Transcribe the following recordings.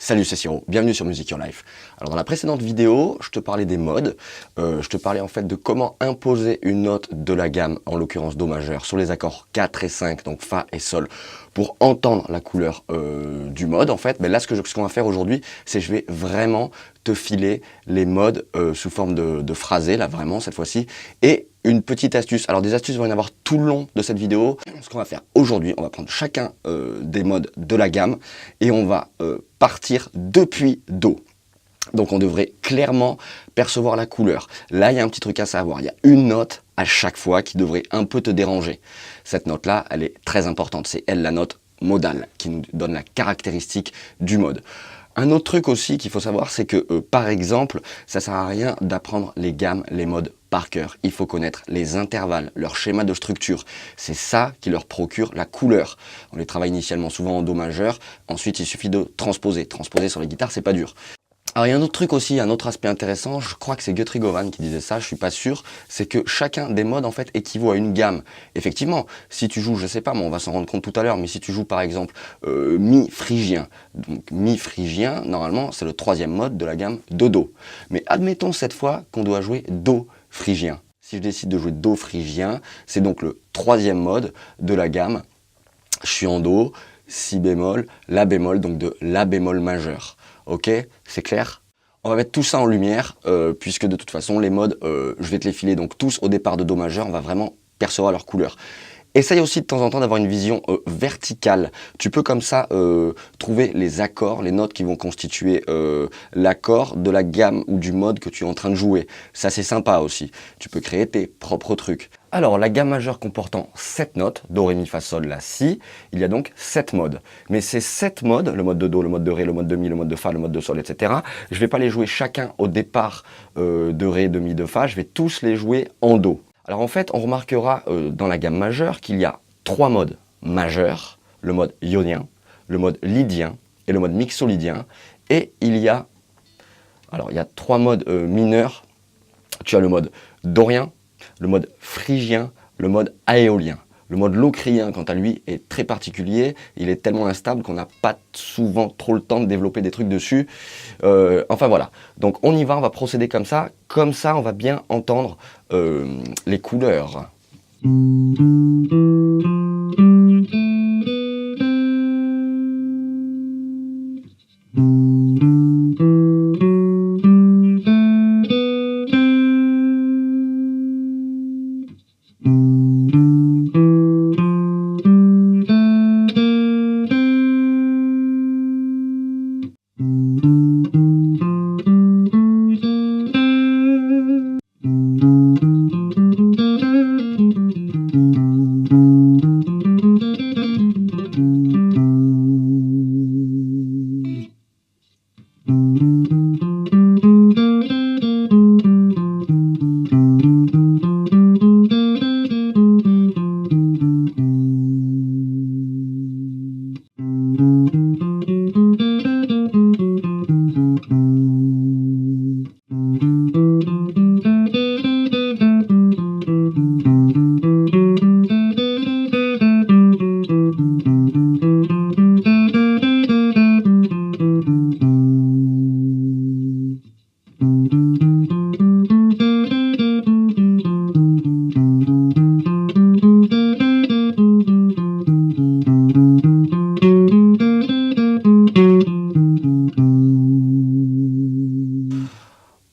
Salut, c'est Siro, bienvenue sur Music Your Life. Alors dans la précédente vidéo, je te parlais des modes, je te parlais en fait de comment imposer une note de la gamme, en l'occurrence Do majeur, sur les accords 4 et 5, donc Fa et Sol, pour entendre la couleur du mode en fait. Mais là ce qu'on va faire aujourd'hui, c'est que je vais vraiment te filer les modes sous forme de phrasé, là vraiment cette fois-ci, et une petite astuce. Alors des astuces, il va y en avoir tout le long de cette vidéo. Ce qu'on va faire aujourd'hui, on va prendre chacun des modes de la gamme et on va partir depuis Do. Donc on devrait clairement percevoir la couleur. Là, il y a un petit truc à savoir. Il y a une note à chaque fois qui devrait un peu te déranger. Cette note-là, elle est très importante. C'est elle la note modale qui nous donne la caractéristique du mode. Un autre truc aussi qu'il faut savoir, c'est que par exemple, ça sert à rien d'apprendre les gammes, les modes par cœur. Il faut connaître les intervalles, leur schéma de structure. C'est ça qui leur procure la couleur. On les travaille initialement souvent en Do majeur. Ensuite, il suffit de transposer. Transposer sur les guitares, c'est pas dur. Alors il y a un autre truc aussi, un autre aspect intéressant, je crois que c'est Guthrie Govan qui disait ça, je suis pas sûr, c'est que chacun des modes en fait équivaut à une gamme. Effectivement, si tu joues, je sais pas, mais on va s'en rendre compte tout à l'heure, mais si tu joues par exemple mi phrygien, donc mi phrygien, normalement c'est le troisième mode de la gamme de Do. Mais admettons cette fois qu'on doit jouer Do phrygien. Si je décide de jouer Do phrygien, c'est donc le troisième mode de la gamme. Je suis en Do, si bémol, la bémol, donc de la bémol majeur. Ok, c'est clair? On va mettre tout ça en lumière, puisque de toute façon, les modes, je vais te les filer donc tous au départ de Do majeur, on va vraiment percevoir leur couleur. Essaye aussi de temps en temps d'avoir une vision verticale. Tu peux comme ça trouver les accords, les notes qui vont constituer l'accord de la gamme ou du mode que tu es en train de jouer. Ça c'est sympa aussi. Tu peux créer tes propres trucs. Alors la gamme majeure comportant 7 notes, Do, Ré, Mi, Fa, Sol, La, Si, il y a donc 7 modes. Mais ces 7 modes, le mode de Do, le mode de Ré, le mode de Mi, le mode de Fa, le mode de Sol, etc., je ne vais pas les jouer chacun au départ de Ré, de Mi, de Fa, je vais tous les jouer en Do. Alors en fait, on remarquera dans la gamme majeure qu'il y a 3 modes majeurs, le mode ionien, le mode lydien et le mode mixolydien. Et il y a 3 modes mineurs. Tu as le mode dorien, le mode phrygien, le mode aéolien. Le mode locrien, quant à lui, est très particulier. Il est tellement instable qu'on n'a pas souvent trop le temps de développer des trucs dessus. Enfin voilà. Donc on y va, on va procéder comme ça. Comme ça, on va bien entendre les couleurs.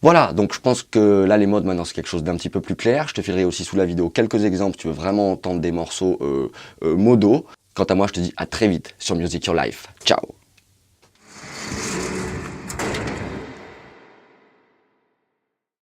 Voilà, donc je pense que là les modes maintenant c'est quelque chose d'un petit peu plus clair. Je te filerai aussi sous la vidéo quelques exemples si tu veux vraiment entendre des morceaux modaux. Quant à moi, je te dis à très vite sur Music Your Life. Ciao!